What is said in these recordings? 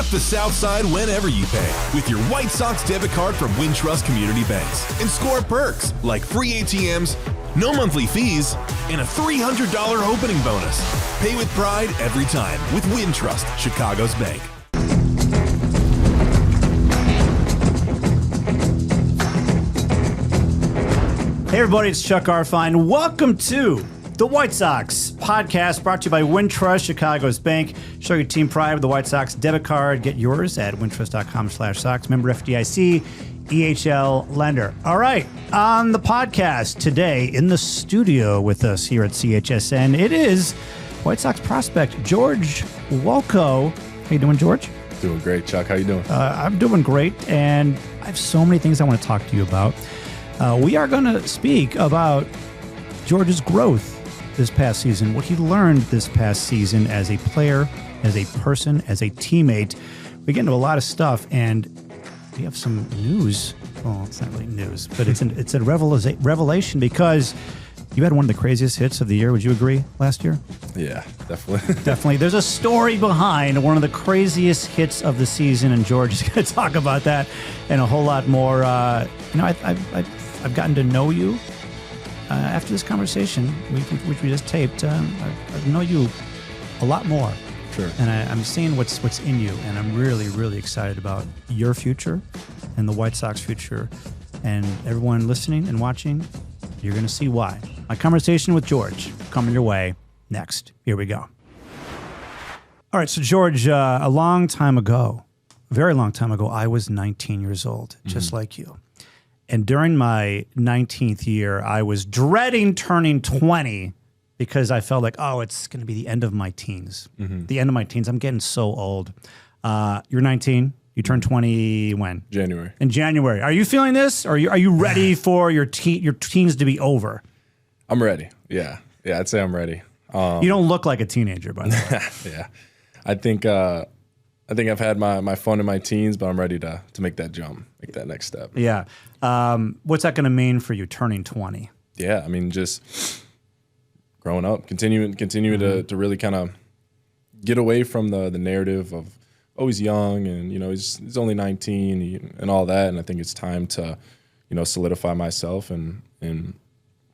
Step the South Side whenever you pay with your White Sox debit card from Wintrust Community Banks and score perks like free ATMs, no monthly fees, and a $300 opening bonus. Pay with pride every time with Wintrust, Chicago's bank. Hey everybody, it's Chuck Garfien. Welcome to the White Sox podcast, brought to you by Wintrust, Chicago's bank. Show your team pride with the White Sox debit card. Get yours at wintrust.com/Sox. Member FDIC, EHL lender. All right, on the podcast today in the studio with us here at CHSN, it is White Sox prospect George Wolkow. How you doing, George? Doing great, Chuck. How you doing? I'm doing great, and I have so many things I want to talk to you about. We are going to speak about George's growth this past season, what he learned this past season as a player, as a person, as a teammate. We get into a lot of stuff, and we have some news. Well, it's not really news, but it's a revelation because you had one of the craziest hits of the year. Would you agree last year? Yeah, definitely. Definitely. There's a story behind one of the craziest hits of the season, and George is going to talk about that and a whole lot more. I've gotten to know you after this conversation, which we just taped. I know you a lot more. Sure. And I'm seeing what's in you, and I'm really, really excited about your future and the White Sox future. And everyone listening and watching, you're going to see why. My conversation with George coming your way next. Here we go. All right, so George, a long time ago, a very long time ago, I was 19 years old, just like you. And during my 19th year, I was dreading turning 20 because I felt like, oh, it's going to be the end of my teens. The end of my teens. I'm getting so old. You're 19. You turned 20 when? January. In January. Are you feeling this? Or are you ready for your teens to be over? I'm ready. Yeah, I'd say I'm ready. You don't look like a teenager, by the way. Yeah. I think I've had my fun in my teens, but I'm ready to make that jump, make that next step. Yeah. What's that going to mean for you turning 20? Yeah, I mean, just growing up, continue to really kind of get away from the narrative of, oh, he's young and, he's only 19 and all that. And I think it's time to, solidify myself and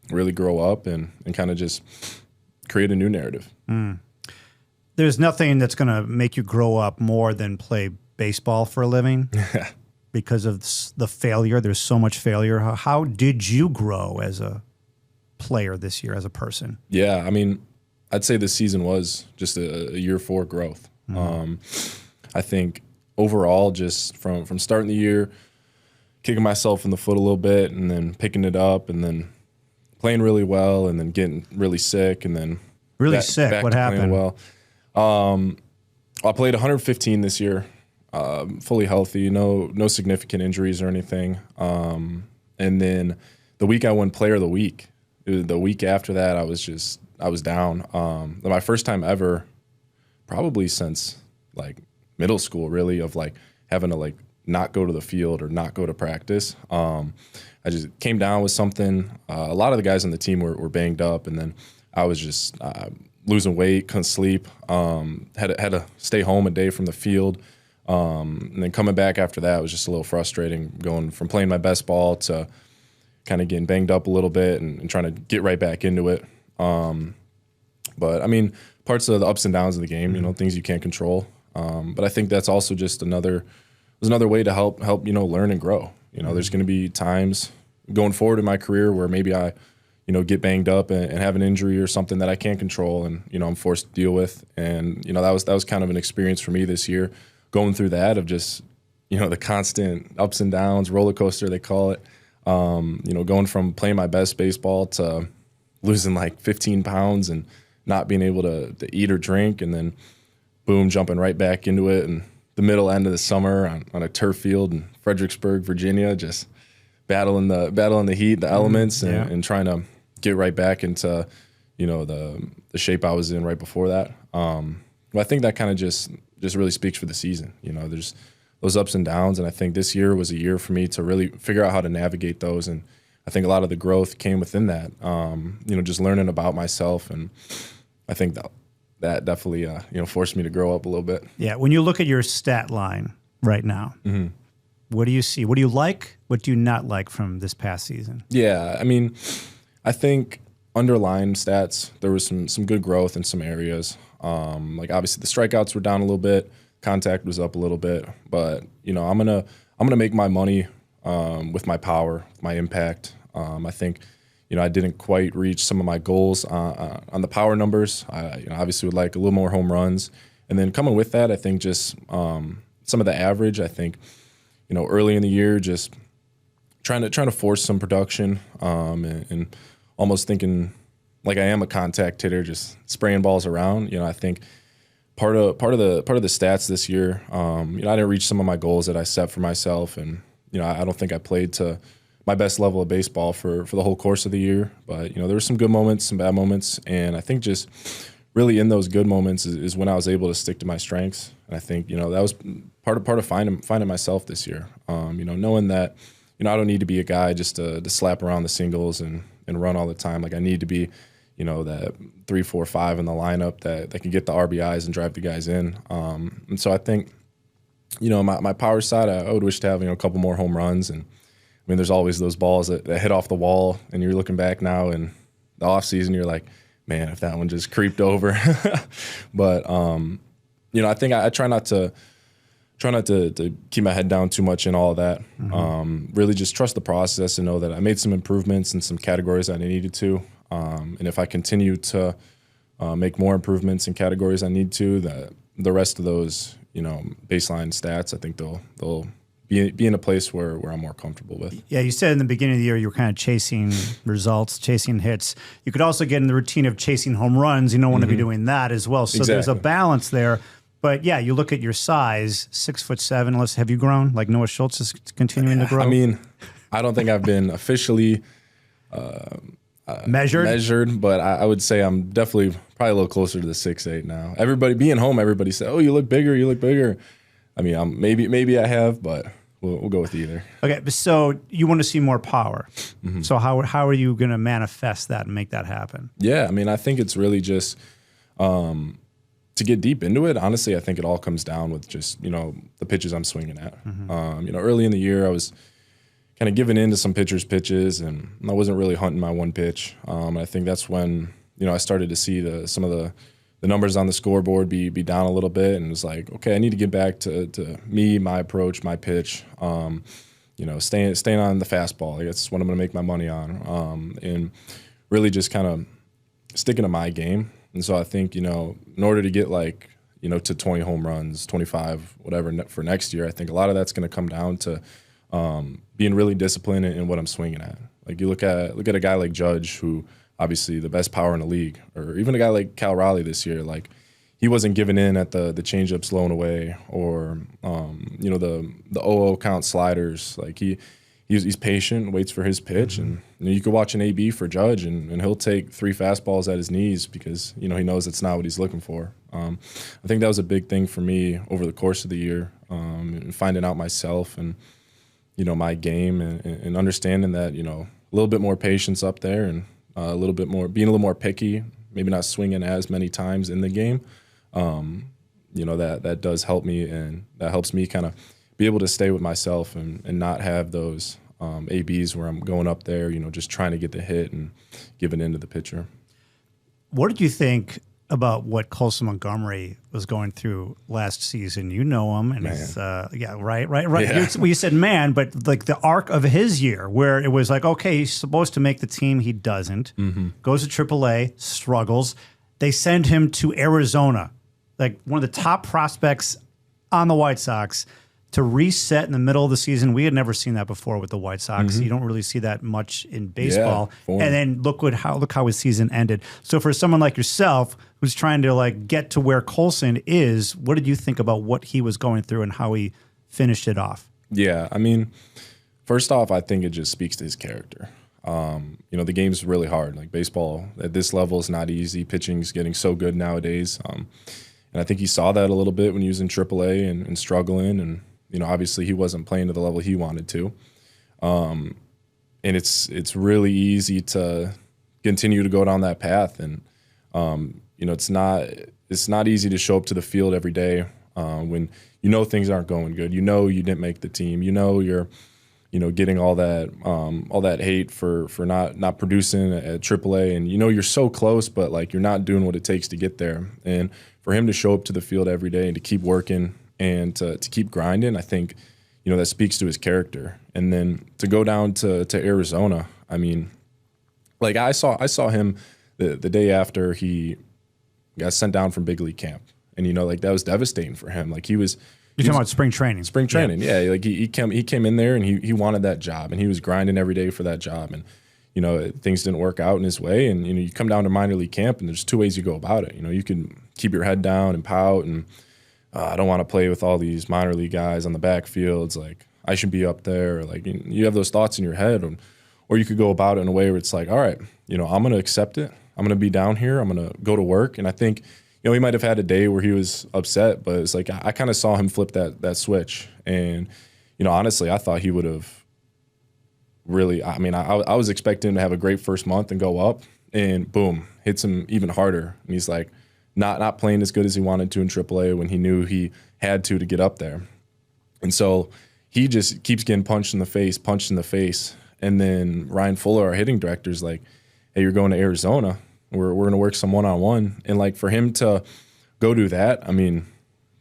really grow up and kind of just create a new narrative. There's nothing that's going to make you grow up more than play baseball for a living because of the failure. There's so much failure. How did you grow as a player this year, as a person? Yeah, I mean, I'd say this season was just a year for growth. I think overall, just from starting the year, kicking myself in the foot a little bit and then picking it up and then playing really well and then getting really sick and then back what happened? Well. I played 115 this year, fully healthy, no significant injuries or anything. And then the week I won Player of the Week, the week after that, I was down. My first time ever, probably since like middle school, really, of like having to like not go to the field or not go to practice. I just came down with something. A lot of the guys on the team were banged up, and then I was just losing weight, couldn't sleep, had to stay home a day from the field. And then coming back after that was just a little frustrating, going from playing my best ball to kind of getting banged up a little bit and trying to get right back into it. But, I mean, parts of the ups and downs of the game, things you can't control. But I think that's also just another way to help learn and grow. There's going to be times going forward in my career where maybe I get banged up and have an injury or something that I can't control and, I'm forced to deal with. And, that was kind of an experience for me this year, going through that of just, the constant ups and downs, roller coaster, they call it. Going from playing my best baseball to losing like 15 pounds and not being able to eat or drink, and then boom, jumping right back into it in the middle end of the summer on a turf field in Fredericksburg, Virginia, just battling the heat, the elements, and trying to get right back into, the shape I was in right before that. But I think that kind of just really speaks for the season. There's those ups and downs, and I think this year was a year for me to really figure out how to navigate those. And I think a lot of the growth came within that. Just learning about myself, and I think that that definitely forced me to grow up a little bit. Yeah. When you look at your stat line right now, what do you see? What do you like? What do you not like from this past season? Yeah, I mean, I think underlying stats, there was some good growth in some areas. Like obviously the strikeouts were down a little bit, contact was up a little bit, but I'm gonna make my money with my power, my impact. I think I didn't quite reach some of my goals on the power numbers. I obviously would like a little more home runs, and then coming with that, I think just some of the average. I think early in the year, just trying to force some production and almost thinking like I am a contact hitter, just spraying balls around. I think part of the stats this year, I didn't reach some of my goals that I set for myself, and I don't think I played to my best level of baseball for the whole course of the year. But there were some good moments, some bad moments, and I think just really in those good moments is when I was able to stick to my strengths. And I think that was part of finding myself this year. Knowing that I don't need to be a guy just to slap around the singles and run all the time. Like I need to be that 3, 4, 5 in the lineup that can get the RBIs and drive the guys in. And so I think my power side, I would wish to have a couple more home runs. And I mean, there's always those balls that hit off the wall, and you're looking back now in the off season, you're like, man, if that one just creeped over. But I think I try not to keep my head down too much in all of that. Really just trust the process and know that I made some improvements in some categories that I needed to. And if I continue to make more improvements in categories I need to, the rest of those baseline stats, I think they'll be in a place where I'm more comfortable with. Yeah, you said in the beginning of the year you were kind of chasing results, chasing hits. You could also get in the routine of chasing home runs. You don't want to be doing that as well. So there's a balance there. But yeah, you look at your size, 6'7". Have you grown? Like Noah Schultz is continuing to grow? I mean, I don't think I've been officially measured, but I would say I'm definitely probably a little closer to the 6'8" now. Everybody being home, everybody said, "Oh, you look bigger, you look bigger." I mean, maybe I have, but we'll go with either. Okay, so you want to see more power. So how are you going to manifest that and make that happen? Yeah, I mean, I think it's really just to get deep into it. Honestly, I think it all comes down with just the pitches I'm swinging at. Early in the year, I was kind of giving in to some pitchers' pitches, and I wasn't really hunting my one pitch. I think that's when I started to see some of the numbers on the scoreboard be down a little bit, and it was like, okay, I need to get back to me, my approach, my pitch. Staying on the fastball. Like that's what I'm going to make my money on, and really just kind of sticking to my game. And so I think in order to get to 20 home runs, 25, whatever for next year, I think a lot of that's going to come down to being really disciplined in what I'm swinging at. Like you look at a guy like Judge, who obviously the best power in the league, or even a guy like Cal Raleigh this year, like he wasn't giving in at the changeup slowing away, or the 0-0 count sliders. Like he's patient, waits for his pitch, and you could watch an AB for Judge, and he'll take 3 fastballs at his knees because he knows it's not what he's looking for. I think that was a big thing for me over the course of the year, and finding out myself and my game, and understanding that a little bit more patience up there, and a little bit more being a little more picky, maybe not swinging as many times in the game. That does help me, and that helps me kind of be able to stay with myself and not have those ABs where I'm going up there, just trying to get the hit and giving in to the pitcher. What did you think about what Colson Montgomery was going through last season? You know him, and right. Yeah. You said man, but like the arc of his year, where it was like, okay, he's supposed to make the team, he doesn't. Goes to AAA, struggles. They send him to Arizona, like one of the top prospects on the White Sox, to reset in the middle of the season. We had never seen that before with the White Sox. You don't really see that much in baseball. And then look how his season ended. So for someone like yourself who's trying to get to where Colson is, what did you think about what he was going through and how he finished it off? Yeah, I mean, first off, I think it just speaks to his character. The game's really hard. Like baseball at this level is not easy. Pitching's getting so good nowadays. And I think he saw that a little bit when he was in AAA and struggling, and obviously he wasn't playing to the level he wanted to. And it's really easy to continue to go down that path. And, it's it's not easy to show up to the field every day when you know things aren't going good. You know you didn't make the team. You know you're getting all that hate for not producing at AAA, and you know you're so close, but like you're not doing what it takes to get there. And for him to show up to the field every day and to keep working and to keep grinding, I think that speaks to his character. And then to go down to Arizona, I mean, like I saw him the day after he got sent down from big league camp, and like that was devastating for him. Like You're talking about spring training. Spring training, yeah. Like he came in there and he wanted that job, and he was grinding every day for that job. And things didn't work out in his way. And you come down to minor league camp, and there's two ways you go about it. You can keep your head down and pout, and I don't want to play with all these minor league guys on the backfields. Like I should be up there. Or like you have those thoughts in your head, or you could go about it in a way where it's like, all right, I'm going to accept it. I'm going to be down here. I'm going to go to work. And I think he might have had a day where he was upset, but it's like I kind of saw him flip that switch. And, honestly, I thought he would have really, I mean, I was expecting him to have a great first month and go up, and boom, hits him even harder. And he's like not playing as good as he wanted to in AAA when he knew he had to get up there. And so he just keeps getting punched in the face. And then Ryan Fuller, our hitting director, is like, hey, you're going to Arizona. We're going to work some one-on-one. And like for him to go do that, I mean,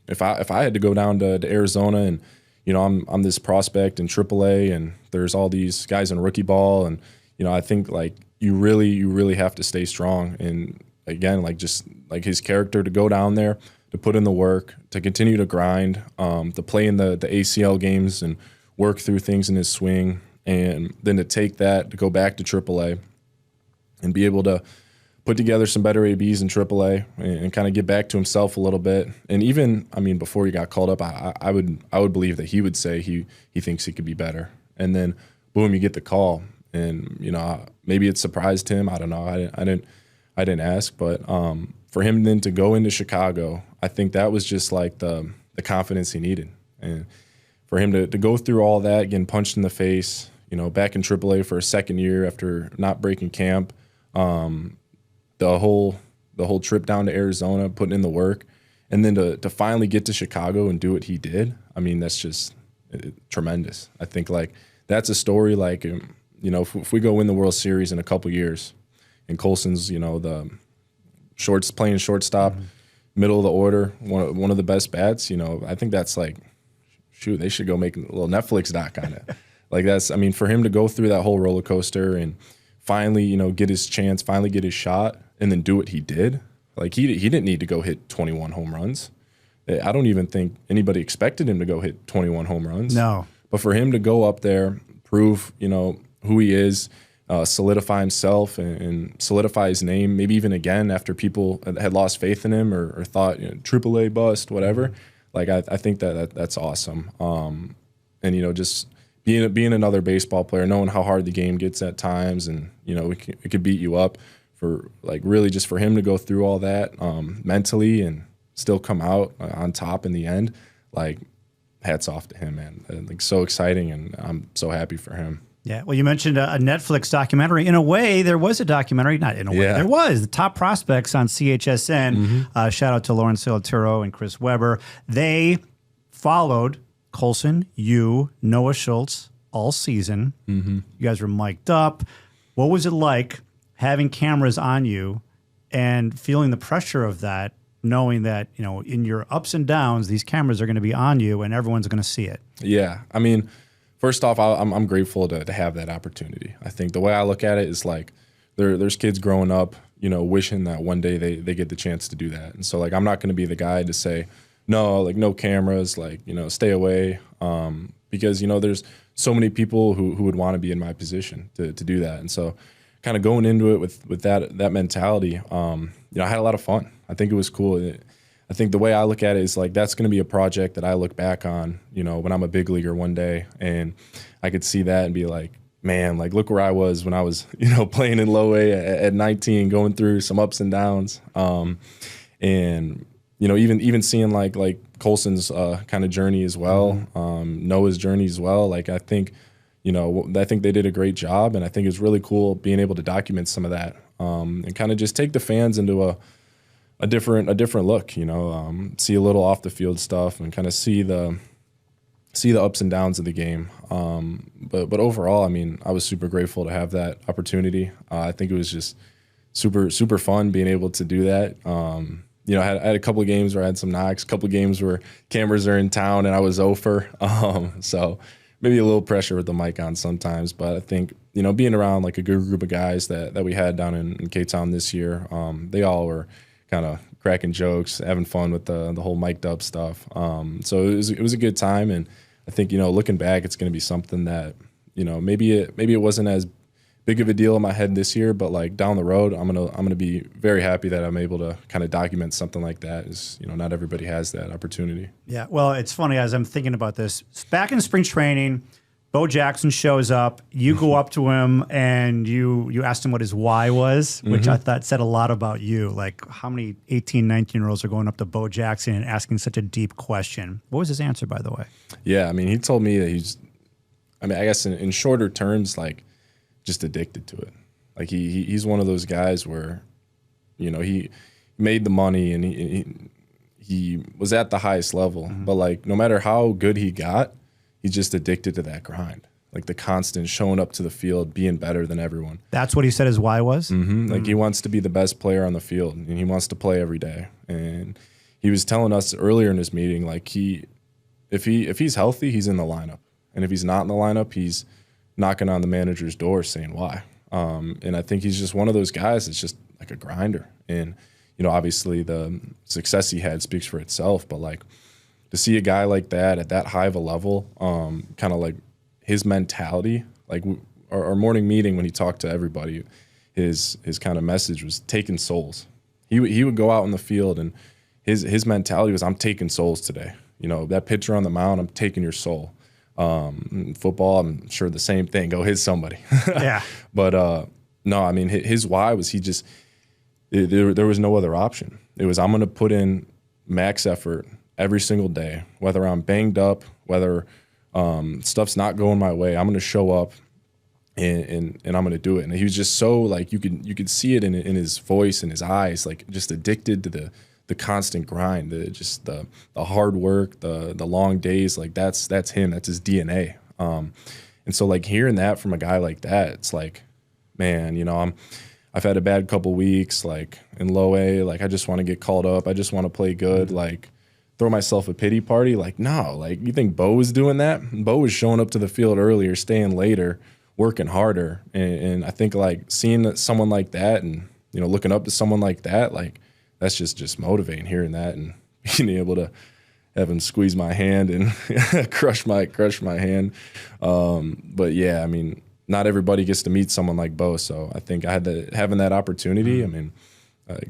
if I had to go down to Arizona and I'm this prospect in AAA, and there's all these guys in rookie ball, and I think like you really have to stay strong. And again, like just like his character, to go down there, to put in the work, to continue to grind, to play in the ACL games and work through things in his swing, and then to take that to go back to AAA and be able to put together some better ABs in AAA and kind of get back to himself a little bit. And even, I mean, before he got called up, I would believe that he would say he thinks he could be better. And then, boom, you get the call, and maybe it surprised him. I don't know. I didn't ask, but for him then to go into Chicago, I think that was just like the confidence he needed. And for him to go through all that, getting punched in the face, back in AAA for a second year after not breaking camp. The whole trip down to Arizona, putting in the work, and then to finally get to Chicago and do what he did. I mean, that's just tremendous. I think like that's a story. Like if we go win the World Series in a couple years, and Colson's the playing shortstop, middle of the order, one of the best bats. I think that's like, shoot, they should go make a little Netflix doc on it. Like that's, I mean, for him to go through that whole roller coaster and finally, get his chance, finally get his shot, and then do what he did. Like he didn't need to go hit 21 home runs. I don't even think anybody expected him to go hit 21 home runs. No. But for him to go up there, prove, who he is, solidify himself and solidify his name, maybe even again after people had lost faith in him or thought AAA bust, whatever. Like I think that's awesome. And just being another baseball player, knowing how hard the game gets at times, and it could beat you up, for like really just for him to go through all that mentally and still come out on top in the end, like hats off to him, man. Like so exciting, and I'm so happy for him. Yeah, well, you mentioned a Netflix documentary. In a way, there was a documentary. Not in a way, there was. The Top Prospects on CHSN. Shout out to 𝗻𝗏𝗄 Arturo and Chris Webber. They followed Colson, you, Noah Schultz all season. You guys were mic'd up. What was it like having cameras on you and feeling the pressure of that, knowing that, in your ups and downs, these cameras are going to be on you and everyone's going to see it? Yeah. I mean, first off, I'm grateful to have that opportunity. I think the way I look at it is like there's kids growing up, wishing that one day they get the chance to do that. And so like, I'm not going to be the guy to say, no, like no cameras, like, stay away. Because, there's so many people who would want to be in my position to do that. And so kind of going into it with that mentality, I had a lot of fun. I think it was cool. I think the way I look at it is like, that's going to be a project that I look back on, when I'm a big leaguer one day, and I could see that and be like, man, like look where I was when I was, playing in low A at 19, going through some ups and downs. And, even seeing like Colson's kind of journey as well, Noah's journey as well. Like I think they did a great job, and I think it's really cool being able to document some of that, and kind of just take the fans into a different look, you know, see a little off the field stuff and kind of see the ups and downs of the game. But overall, I mean, I was super grateful to have that opportunity. I think it was just super fun being able to do that. You know, I had a couple of games where I had some knocks, a couple of games where cameras are in town and I was 0 for. So maybe a little pressure with the mic on sometimes. But I think, you know, being around like a good group of guys that we had down in K-Town this year, they all were kind of cracking jokes, having fun with the whole mic'd up stuff. So it was a good time. And I think, you know, looking back, it's going to be something that, you know, maybe it wasn't as big of a deal in my head this year, but like down the road, I'm gonna be very happy that I'm able to kind of document something like that. Is, you know, not everybody has that opportunity. Yeah, well, it's funny as I'm thinking about this. Back in spring training, Bo Jackson shows up. You go up to him and you asked him what his why was, which I thought said a lot about you. Like, how many 18, 19-year-olds are going up to Bo Jackson and asking such a deep question? What was his answer, by the way? Yeah, I mean, he told me that I guess in shorter terms, like, just addicted to it. Like he's one of those guys where, you know, he made the money and he was at the highest level, but like no matter how good he got, he's just addicted to that grind. Like the constant showing up to the field, being better than everyone. That's what he said his why was? Like he wants to be the best player on the field and he wants to play every day. And he was telling us earlier in his meeting, like if he's healthy, he's in the lineup. And if he's not in the lineup, he's knocking on the manager's door saying why. And I think he's just one of those guys that's just like a grinder. And, you know, obviously the success he had speaks for itself, but like to see a guy like that at that high of a level, kind of like his mentality, like our morning meeting when he talked to everybody, his kind of message was taking souls. He would go out in the field and his mentality was, I'm taking souls today. You know, that pitcher on the mound, I'm taking your soul. Football, I'm sure the same thing. Go hit somebody. Yeah. But no, I mean, his why was there was no other option. It was, I'm going to put in max effort every single day, whether I'm banged up, whether stuff's not going my way. I'm going to show up and I'm going to do it. And he was just so like you could see it in his voice and his eyes, like just addicted to the constant grind, the hard work, the long days. Like that's him. That's his DNA. And so like hearing that from a guy like that, it's like, man, you know, I've had a bad couple weeks, like in low A, like I just want to get called up. I just want to play good, like throw myself a pity party. Like, no, like you think Bo was doing that? Bo was showing up to the field earlier, staying later, working harder. And I think like seeing someone like that and, you know, looking up to someone like that, like, that's just motivating, hearing that and being able to have him squeeze my hand and crush my hand. But yeah, I mean, not everybody gets to meet someone like Bo. So I think having that opportunity. I mean,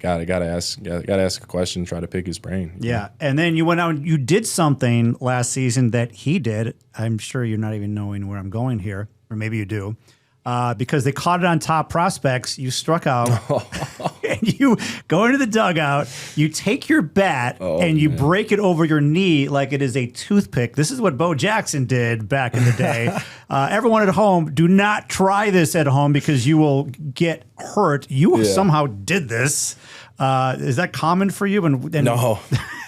gotta ask a question, try to pick his brain. Yeah, and then you went out and you did something last season that he did. I'm sure you're not even knowing where I'm going here, or maybe you do. Because they caught it on Top Prospects, you struck out, and you go into the dugout, you take your bat, and you break it over your knee like it is a toothpick. This is what Bo Jackson did back in the day. Everyone at home, do not try this at home because you will get hurt. You somehow did this. Is that common for you? And No.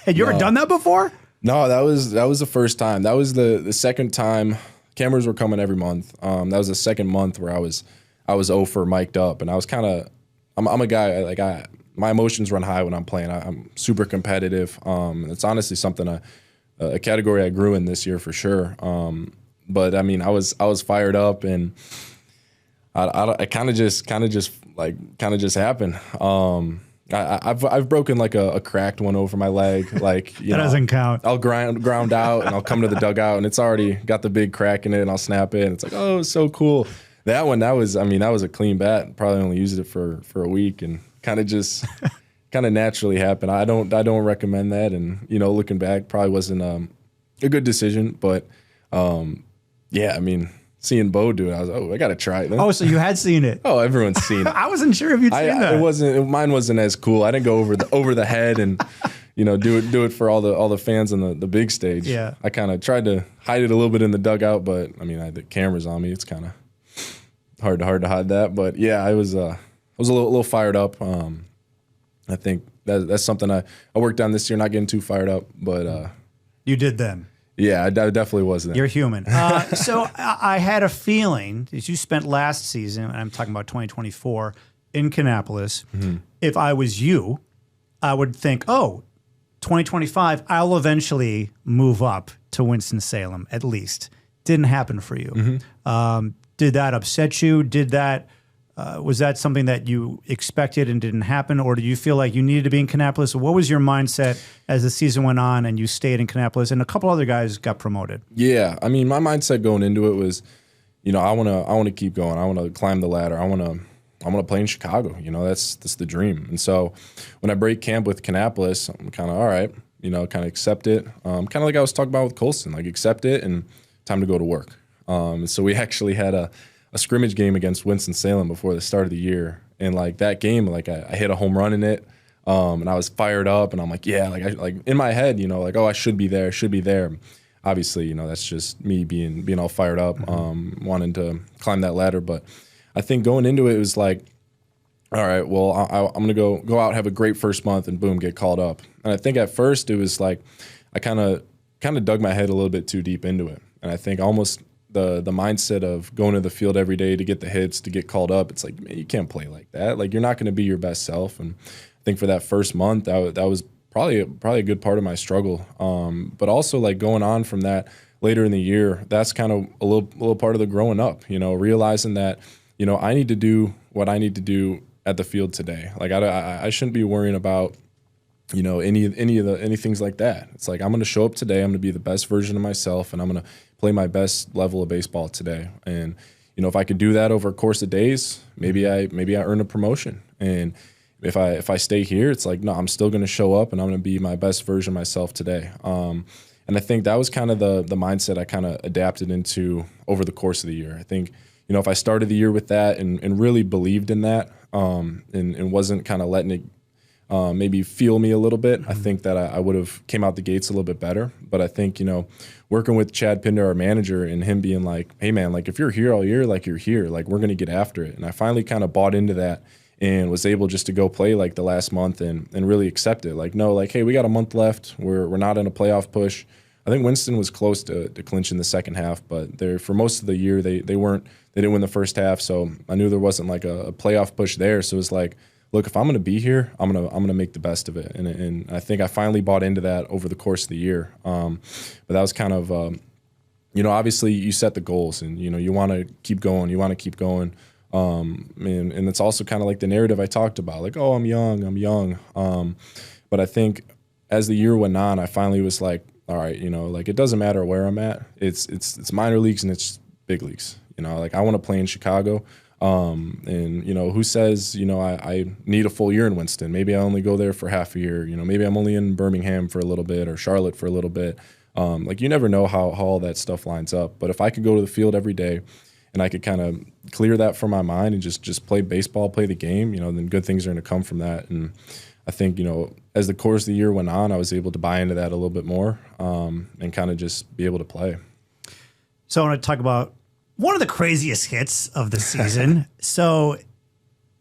Had you ever done that before? No, that was the first time. That was the second time. Cameras were coming every month. That was the second month where I was 0 for mic'd up, and I was kind of I'm a guy like my emotions run high when I'm playing. I'm super competitive. It's honestly something a category I grew in this year for sure. But I mean, I was fired up, and I kind of just happened. I've broken like a cracked one over my leg. Like that doesn't count. I'll ground out and I'll come to the dugout and it's already got the big crack in it and I'll snap it and it's like, oh, it's so cool. That was a clean bat. Probably only used it for a week and kind of naturally happened. I don't recommend that. And you know, looking back, probably wasn't a good decision. But yeah, I mean, seeing Bo do it, I was I got to try it. Oh, so you had seen it? Oh, everyone's seen it. I wasn't sure if you'd seen that. Mine wasn't as cool. I didn't go over the head and you know do it for all the fans on the big stage. Yeah. I kind of tried to hide it a little bit in the dugout, but I mean, I had the cameras on me. It's kind of hard to hide that. But yeah, I was a little fired up. I think that's something I worked on this year, not getting too fired up, but You did then. yeah, I definitely was then. You're human. So I had a feeling that you spent last season, and I'm talking about 2024, in Kannapolis. If I was you, I would think, oh, 2025, I'll eventually move up to Winston-Salem, at least. Didn't happen for you. Did that upset you? Was that something that you expected and didn't happen? Or did you feel like you needed to be in Kannapolis? What was your mindset as the season went on and you stayed in Kannapolis and a couple other guys got promoted? Yeah, I mean, my mindset going into it was, I want to keep going. I want to climb the ladder. I want to play in Chicago. That's the dream. And so when I break camp with Kannapolis, I'm kind of all right. Kind of accept it. Kind of like I was talking about with Colson, like accept it and time to go to work. So we actually had a scrimmage game against Winston-Salem before the start of the year, and like that game, like I hit a home run in it, and I was fired up, and I'm like, yeah, like in my head, like, oh, I should be there. Obviously, that's just me being all fired up, wanting to climb that ladder. But I think going into it was like, all right, well, I'm gonna go out, have a great first month, and boom, get called up. And I think at first it was like I kind of dug my head a little bit too deep into it, and I think almost the mindset of going to the field every day to get the hits, to get called up, it's like, man, you can't play like that. Like, you're not going to be your best self. And I think for that first month, that was probably a good part of my struggle. But also, like, going on from that later in the year, that's kind of a little part of the growing up, realizing that, I need to do what I need to do at the field today. Like, I shouldn't be worrying about, any things like that. It's like, I'm going to show up today. I'm going to be the best version of myself, and I'm going to play my best level of baseball today. And if I could do that over a course of days, maybe I earn a promotion. And if I stay here, it's like, no, I'm still going to show up, and I'm going to be my best version of myself today. And I think that was kind of the mindset I kind of adapted into over the course of the year. I think if I started the year with that and really believed in that, and wasn't kind of letting it maybe feel me a little bit, I think that I would have came out the gates a little bit better. But I think, working with 𝗏𝗏, our manager, and him being like, hey, man, like, if you're here all year, like, you're here. Like, we're going to get after it. And I finally kind of bought into that and was able just to go play, like, the last month and really accept it. Like, no, like, hey, we got a month left. We're not in a playoff push. I think Winston was close to clinching the second half, but for most of the year, they didn't win the first half. So I knew there wasn't, like, a playoff push there. So it was like, look, if I'm going to be here, I'm gonna make the best of it, and I think I finally bought into that over the course of the year. But that was kind of, obviously you set the goals, and you want to keep going, and it's also kind of like the narrative I talked about, like, oh, I'm young. But I think as the year went on, I finally was like, all right, like, it doesn't matter where I'm at. It's minor leagues and it's big leagues. Like, I want to play in Chicago. And who says, I need a full year in Winston. Maybe I only go there for half a year. Maybe I'm only in Birmingham for a little bit or Charlotte for a little bit. Like, you never know how all that stuff lines up. But if I could go to the field every day and I could kind of clear that from my mind and just play baseball, play the game, then good things are going to come from that. And I think, as the course of the year went on, I was able to buy into that a little bit more, and kind of just be able to play. So I want to talk about one of the craziest hits of the season. So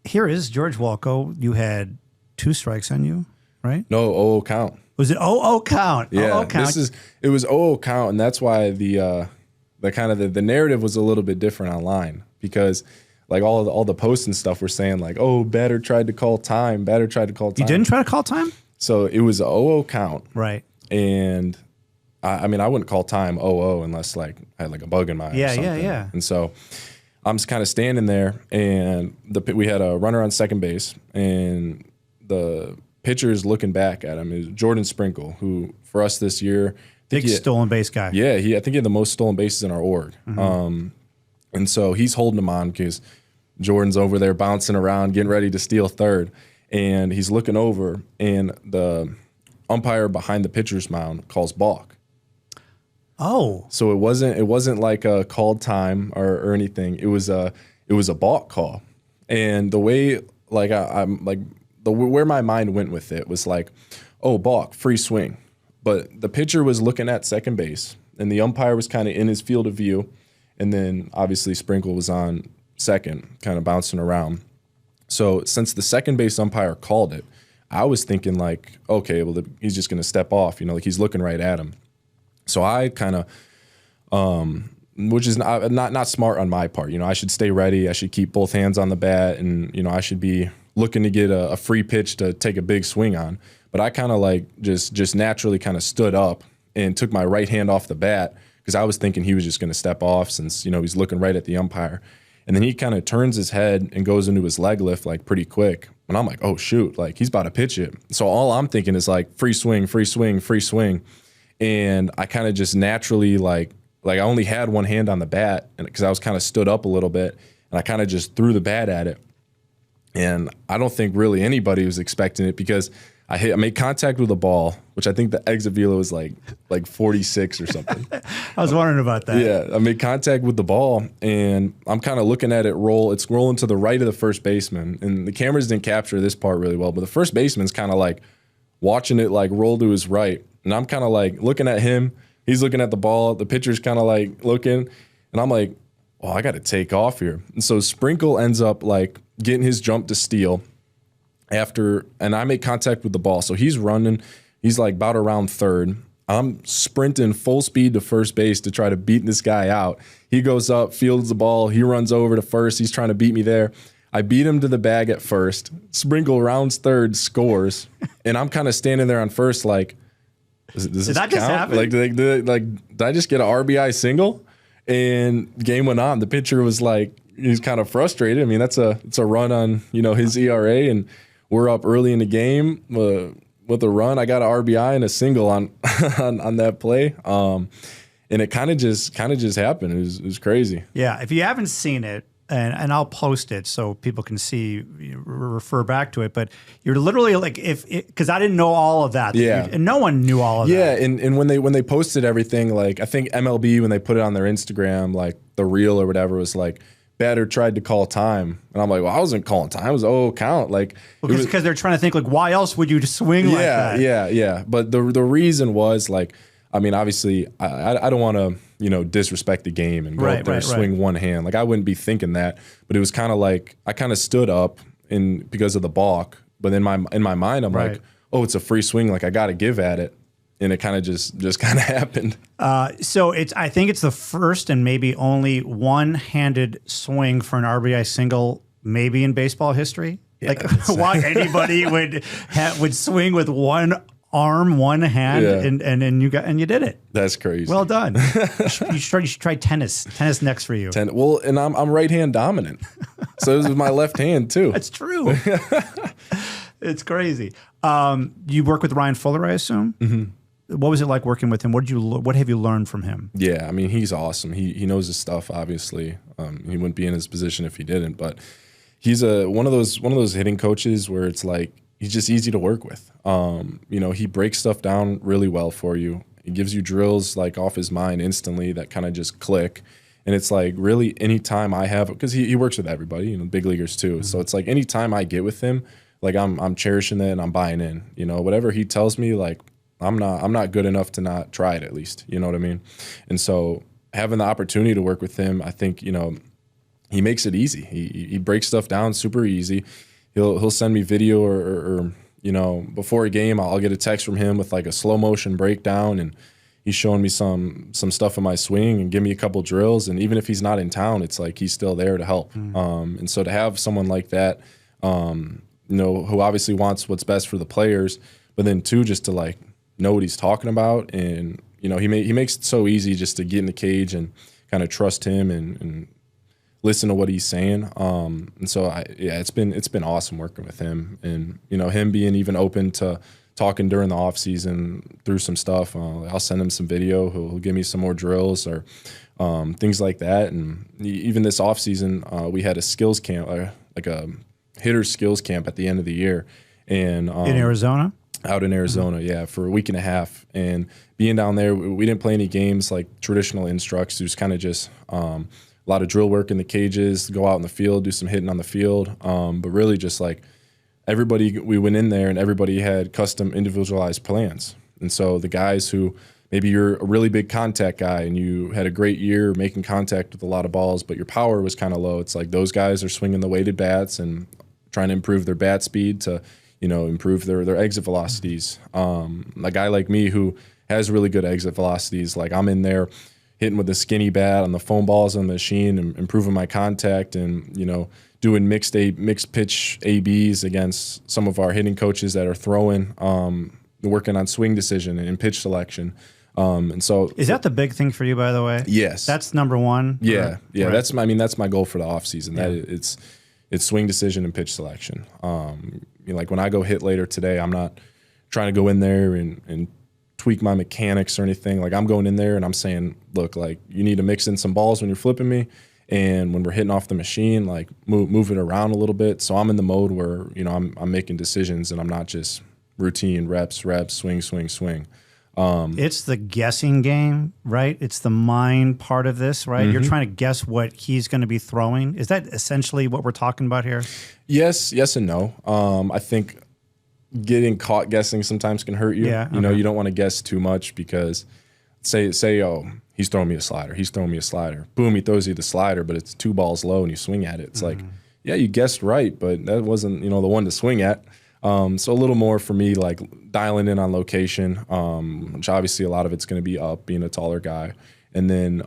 here is George Wolkow. You had 2 strikes on you, right? No, 0-0 count. Was it 0-0 count? Yeah, 0-0 count. It was 0-0 count, and that's why the kind of the narrative was a little bit different online, because like all the posts and stuff were saying like, oh, batter tried to call time. You didn't try to call time? So it was a 0-0 count, right? And I mean, I wouldn't call time 0-0 unless like I had like a bug in my eye. Yeah. And so I'm just kind of standing there, and we had a runner on second base, and the pitcher is looking back at him. Is Jordan Sprinkle, who for us this year, big stolen base guy. Yeah, I think he had the most stolen bases in our org. And so he's holding him on because Jordan's over there bouncing around, getting ready to steal third, and he's looking over, and the umpire behind the pitcher's mound calls balk. Oh, so it wasn't like a called time or anything. It was a balk call, and the way like I'm like where my mind went with it was like, oh, balk, free swing, but the pitcher was looking at second base, and the umpire was kind of in his field of view, and then obviously Sprinkle was on second, kind of bouncing around. So since the second base umpire called it, I was thinking like, okay, well, he's just going to step off, like he's looking right at him. So I kind of, which is not smart on my part. I should stay ready. I should keep both hands on the bat, and I should be looking to get a free pitch to take a big swing on. But I kind of like just naturally kind of stood up and took my right hand off the bat because I was thinking he was just going to step off since he's looking right at the umpire. And then he kind of turns his head and goes into his leg lift like pretty quick. And I'm like, oh shoot, like he's about to pitch it. So all I'm thinking is like free swing, free swing, free swing. And I kind of just naturally like I only had one hand on the bat, and because I was kind of stood up a little bit, and I kind of just threw the bat at it. And I don't think really anybody was expecting it because I made contact with the ball, which I think the exit velo was like 46 or something. I was wondering about that. Yeah, I made contact with the ball, and I'm kind of looking at it roll. It's rolling to the right of the first baseman, and the cameras didn't capture this part really well, but the first baseman's kind of like watching it like roll to his right, and I'm kind of like looking at him. He's looking at the ball. The pitcher's kind of like looking, and I'm like, oh, I got to take off here. And so Sprinkle ends up like getting his jump to steal and I make contact with the ball. So he's running. He's like about around third. I'm sprinting full speed to first base to try to beat this guy out. He goes up, fields the ball. He runs over to first. He's trying to beat me there. I beat him to the bag at first. Sprinkle rounds third, scores. And I'm kind of standing there on first like, does this that count? just happen? Like, did I just get an RBI single? And game went on. The pitcher was like, he's kind of frustrated. I mean, it's a run on, his ERA, and we're up early in the game with a run. I got an RBI and a single on that play. And it kind of just happened. It was crazy. Yeah. If you haven't seen it, and I'll post it so people can see, refer back to it. But you're literally like, because I didn't know all of that. Yeah. And no one knew all of that. Yeah. And when they posted everything, like I think MLB, when they put it on their Instagram, like the reel or whatever, was like, batter tried to call time. And I'm like, well, I wasn't calling time. It was, count. Like, because they're trying to think like, why else would you just swing like that? Yeah. But the reason was like, I mean, obviously, I don't want to, disrespect the game and go up there and swing one hand. Like, I wouldn't be thinking that. But it was kind of like, I kind of stood up because of the balk. But in my mind, I'm like, oh, it's a free swing. Like, I got to give at it. And it kind of just kind of happened. So I think it's the first and maybe only one-handed swing for an RBI single, maybe in baseball history. Yeah, like why anybody would swing with one arm, one hand, and you did it. That's crazy. Well done. you should try tennis. Tennis next for you. Well, and I'm right hand dominant, so this is my left hand too. That's true. It's crazy. You work with Ryan Fuller, I assume. Mm-hmm. What was it like working with him? What have you learned from him? Yeah, I mean, he's awesome. He knows his stuff. Obviously, he wouldn't be in his position if he didn't. But he's one of those hitting coaches where it's like he's just easy to work with. He breaks stuff down really well for you. He gives you drills like off his mind instantly that kind of just click. And it's like really any time I have, because he works with everybody, big leaguers too. Mm-hmm. So it's like any time I get with him, like I'm cherishing it and I'm buying in. Whatever he tells me, like. I'm not good enough to not try it at least. You know what I mean? And so having the opportunity to work with him, I think, he makes it easy. He breaks stuff down super easy. He'll send me video or before a game, I'll get a text from him with like a slow motion breakdown, and he's showing me some stuff in my swing and give me a couple drills. And even if he's not in town, it's like he's still there to help. Mm. And so to have someone like that, who obviously wants what's best for the players, but then too, just to like, know what he's talking about, and he makes it so easy just to get in the cage and kind of trust him and listen to what he's saying. And so it's been awesome working with him, and him being even open to talking during the off season through some stuff. I'll send him some video. He'll give me some more drills or things like that. And even this off season, we had a skills camp, like a hitter skills camp at the end of the year, and in Arizona. Out in Arizona, yeah, for a week and a half. And being down there, we didn't play any games like traditional instructs. It was kind of just a lot of drill work in the cages, go out in the field, do some hitting on the field. But really just like everybody, we went in there and everybody had custom individualized plans. And so the guys who maybe you're a really big contact guy and you had a great year making contact with a lot of balls, but your power was kind of low. It's like those guys are swinging the weighted bats and trying to improve their bat speed to improve their exit velocities. A guy like me who has really good exit velocities, like I'm in there hitting with a skinny bat on the foam balls on the machine and improving my contact and, doing mixed pitch ABs against some of our hitting coaches that are throwing, working on swing decision and pitch selection. And so is that the big thing for you, by the way? Yes. That's number one? Yeah. Yeah. Right. That's my goal for the off season. That it's swing decision and pitch selection. Like when I go hit later today, I'm not trying to go in there and tweak my mechanics or anything. Like I'm going in there and I'm saying, look, like you need to mix in some balls when you're flipping me. And when we're hitting off the machine, like move it around a little bit. So I'm in the mode where, I'm making decisions and I'm not just routine reps, swing. It's the guessing game, right? It's the mind part of this, right? You're trying to guess what he's going to be throwing. Is that essentially what we're talking about here? Yes and no. I think getting caught guessing sometimes can hurt you. Yeah, You don't want to guess too much because say, he's throwing me a slider. Boom, he throws you the slider, but it's 2 balls low and you swing at it. It's like, yeah, you guessed right, but that wasn't, the one to swing at. So a little more for me, like dialing in on location, which obviously a lot of it's going to be up, being a taller guy. And then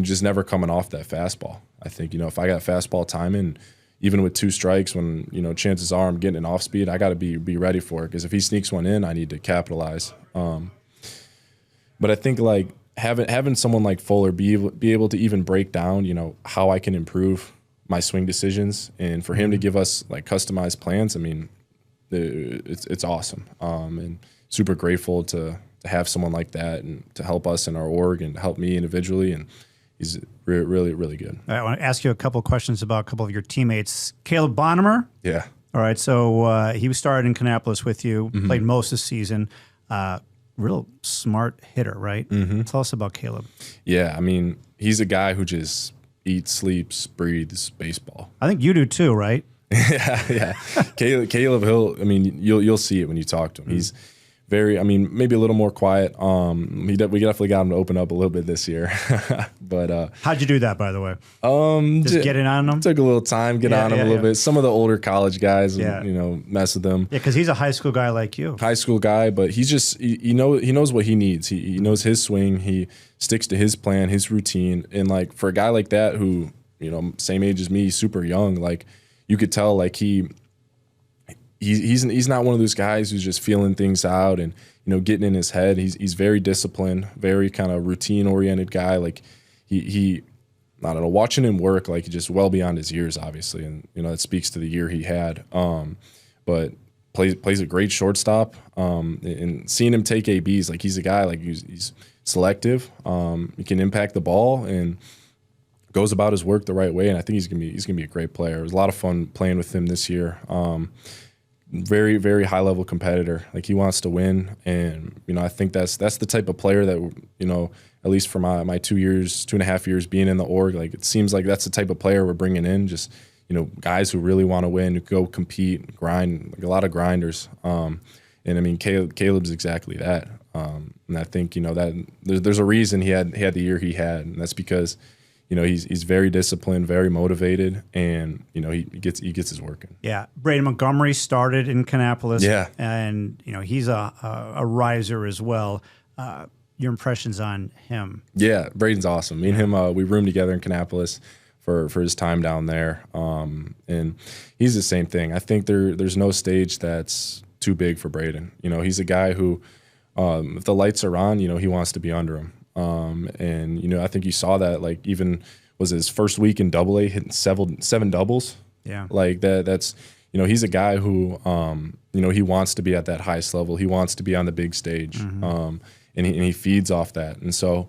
just never coming off that fastball. I think, if I got fastball timing, even with 2 strikes, when, chances are I'm getting an off speed, I got to be ready for it. Because if he sneaks one in, I need to capitalize. But I think like having someone like Fuller be able to even break down, how I can improve my swing decisions, and for him to give us like customized plans, I mean, it's awesome. And super grateful to have someone like that and to help us in our org and to help me individually. And he's really, really good. I want to ask you a couple of questions about a couple of your teammates. 𝗂𝗏. Yeah. All right. So he started in Kannapolis with you, played most of the season. Real smart hitter, right? Tell us about Caleb. Yeah. I mean, he's a guy who just eats, sleeps, breathes baseball. I think you do too, right? yeah. Caleb, you'll see it when you talk to him. He's very, maybe a little more quiet. We definitely got him to open up a little bit this year. But how'd you do that, by the way? Just get in on him? Took a little time, get on him a little bit. Some of the older college guys, mess with them. Yeah, because he's a high school guy like you. High school guy, but he's just he knows what he needs. He knows his swing. He sticks to his plan, his routine. And like for a guy like that who, same age as me, super young, like you could tell like he's not one of those guys who's just feeling things out and getting in his head. He's very disciplined, very kind of routine oriented guy. Like he I don't know, watching him work, like just well beyond his years, obviously, and that speaks to the year he had. But plays a great shortstop. And seeing him take ABs, like he's a guy like he's selective. He can impact the ball and goes about his work the right way, and I think he's gonna be a great player. It was a lot of fun playing with him this year. Very, very high level competitor. Like he wants to win, and I think that's the type of player that at least for my 2.5 years being in the org, like it seems like that's the type of player we're bringing in. Just guys who really want to win, who go compete, grind, like a lot of grinders. And I mean Caleb's exactly that. And I think that there's a reason he had the year he had, and that's because he's very disciplined, very motivated, and he gets his work in. Yeah, Braden Montgomery started in Kannapolis. Yeah, and he's a riser as well. Your impressions on him? Yeah, Braden's awesome. Me and him, we roomed together in Kannapolis for his time down there, and he's the same thing. I think there's no stage that's too big for Braden. He's a guy who, if the lights are on, he wants to be under them. And I think you saw that, like even was his first week in AA hitting 7 doubles. Yeah. Like that's, he's a guy who, he wants to be at that highest level. He wants to be on the big stage. And he feeds off that. And so,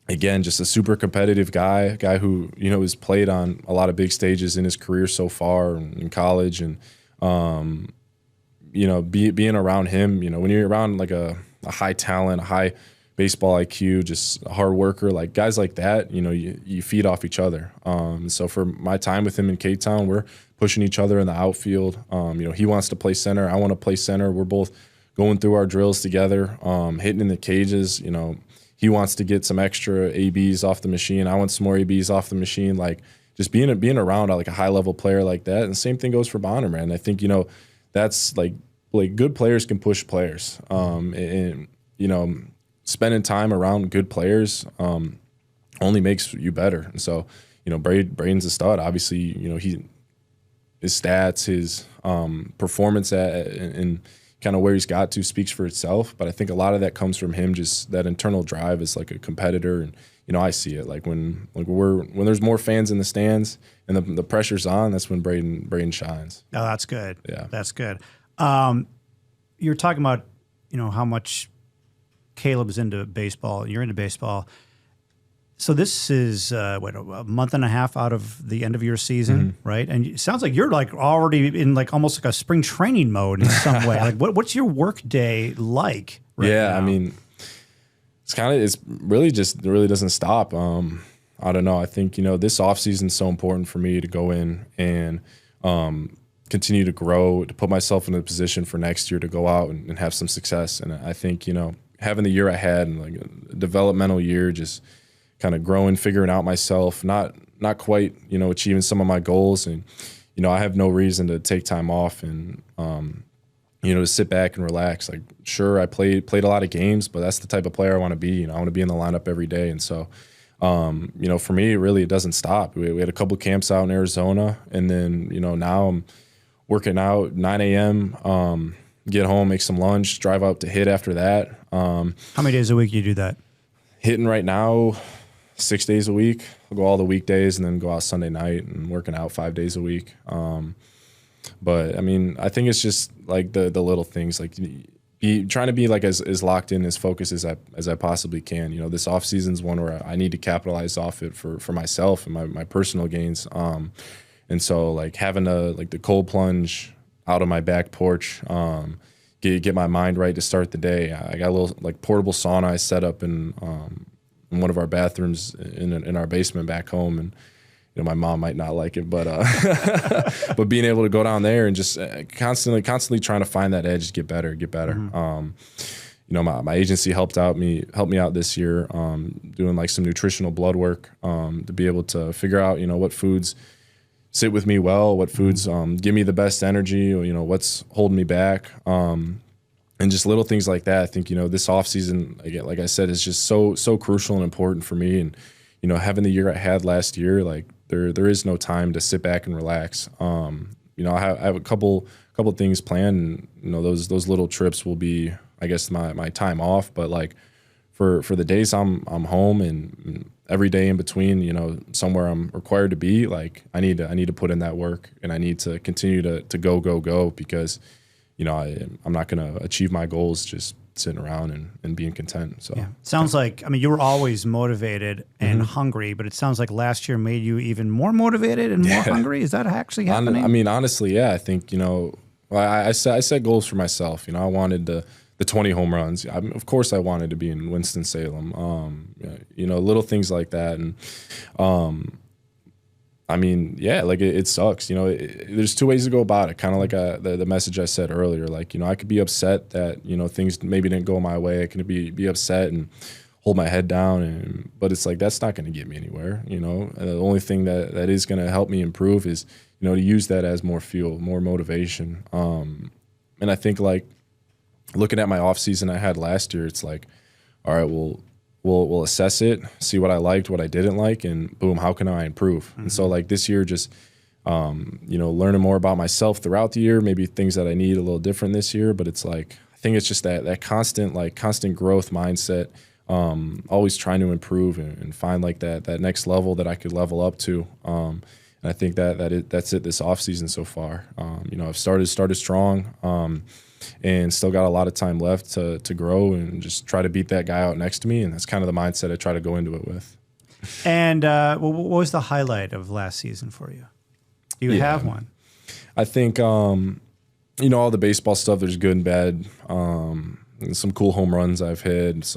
again, just a super competitive guy who, has played on a lot of big stages in his career so far in college. And, being around him, when you're around like a high talent, a high baseball IQ, just a hard worker, like guys like that, you feed off each other. So for my time with him in K-Town, we're pushing each other in the outfield. He wants to play center. I want to play center. We're both going through our drills together, hitting in the cages. He wants to get some extra ABs off the machine. I want some more ABs off the machine. Like just being around like a high level player like that. And the same thing goes for Bonner, man. I think, that's like good players can push players. And you know, spending time around good players only makes you better. And so, you know, Braden's a stud. Obviously, you know, his stats, his performance and kind of where he's got to speaks for itself. But I think a lot of that comes from him, just that internal drive as like a competitor. And you know, I see it like when there's more fans in the stands and the pressure's on, that's when Braden shines. Oh, that's good. Yeah, that's good. You're talking about, you know, how much Caleb's into baseball. You're into baseball. So this is a month and a half out of the end of your season, right? And it sounds like you're like already in like almost like a spring training mode in some way. Like what's your work day like right now? I mean, it really doesn't stop. I don't know. I think, you know, this offseason is so important for me to go in and continue to grow, to put myself in a position for next year to go out and have some success. And I think, you know, having the year I had and like a developmental year, just kind of growing, figuring out myself, not quite, you know, achieving some of my goals. And, you know, I have no reason to take time off and, you know, to sit back and relax. Like, sure, I played a lot of games, but that's the type of player I want to be. You know, I want to be in the lineup every day. And so, you know, for me, it doesn't stop. We had a couple camps out in Arizona, and then, you know, now I'm working out 9 a.m., get home, make some lunch, drive out to hit after that. How many days a week do you do that? Hitting right now 6 days a week. I'll go all the weekdays and then go out Sunday night and working out 5 days a week. But I mean, I think it's just like the little things, like trying to be like as locked in, as focused as I possibly can. You know, this off season's one where I need to capitalize off it for myself and my personal gains. And so like having the cold plunge out of my back porch, get my mind right to start the day. I got a little like portable sauna I set up in one of our bathrooms in our basement back home, and you know, my mom might not like it, but but being able to go down there and just constantly trying to find that edge, get better. You know, my agency helped me out this year, doing like some nutritional blood work, to be able to figure out, you know, what foods sit with me well, what foods give me the best energy, you know, what's holding me back, and just little things like that. I think, you know, this off season, again, like I said, is just so crucial and important for me. And you know, having the year I had last year, like there is no time to sit back and relax. You know, I have a couple things planned, and you know, those little trips will be, I guess, my time off. But like for the days I'm home and every day in between, you know, somewhere I'm required to be, like I need to put in that work, and I need to continue to go because, you know, I'm not going to achieve my goals just sitting around and being content. So sounds like, I mean, you were always motivated and hungry, but it sounds like last year made you even more motivated and more hungry. Is that actually happening? I mean, honestly, yeah. I think, you know, I set goals for myself. You know, I wanted the 20 home runs. Of course I wanted to be in Winston-Salem. You know, little things like that. And I mean, yeah, like it sucks. You know, there's two ways to go about it. Kind of like the message I said earlier. Like, you know, I could be upset that, you know, things maybe didn't go my way. I can be upset and hold my head down. But it's like, that's not going to get me anywhere. You know, and the only thing that is going to help me improve is, you know, to use that as more fuel, more motivation. And I think like looking at my off season I had last year, it's like, all right, we'll assess it, see what I liked, what I didn't like, and boom, how can I improve? And so like this year, just you know, learning more about myself throughout the year, maybe things that I need a little different this year, but it's like, I think it's just that constant growth mindset, always trying to improve and find like that next level that I could level up to. And I think that's it this off season so far. You know, I've started strong, and still got a lot of time left to grow and just try to beat that guy out next to me. And that's kind of the mindset I try to go into it with. And what was the highlight of last season for you? Do you have one? I think, you know, all the baseball stuff, there's good and bad. And some cool home runs I've hit,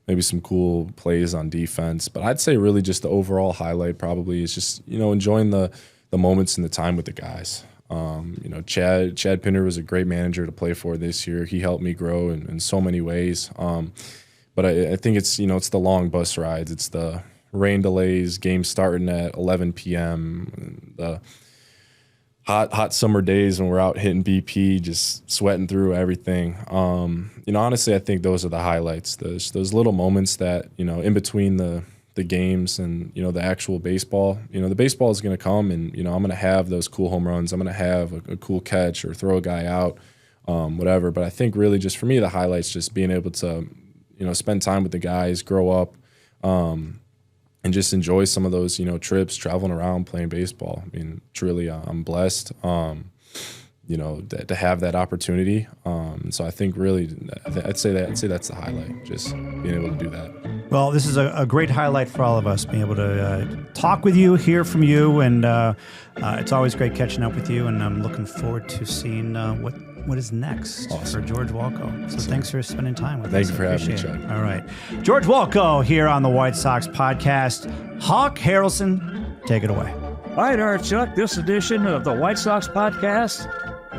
maybe some cool plays on defense. But I'd say really just the overall highlight probably is just, you know, enjoying the moments and the time with the guys. You know, Chad Pinder was a great manager to play for this year. He helped me grow in so many ways. But I think it's, you know, it's the long bus rides. It's the rain delays, games starting at 11 p.m., the hot summer days when we're out hitting BP, just sweating through everything. Honestly, I think those are the highlights. Those little moments that, in between the games and, the actual baseball. The baseball is going to come, and, I'm going to have those cool home runs. I'm going to have a cool catch or throw a guy out, whatever. But I think really just for me, the highlights, just being able to, spend time with the guys, grow up, and just enjoy some of those, trips, traveling around, playing baseball. I mean, truly, I'm blessed, to have that opportunity. So I think really, I'd say that's the highlight, just being able to do that. Well, this is a great highlight for all of us, being able to talk with you, hear from you, and it's always great catching up with you, and I'm looking forward to seeing what is next for George Wolkow. So thanks for spending time with us. Thank you for having me, Chuck. All right. George Wolkow here on the White Sox podcast. Hawk Harrelson, take it away. All right, all right, Chuck. This edition of the White Sox podcast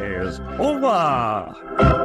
is over.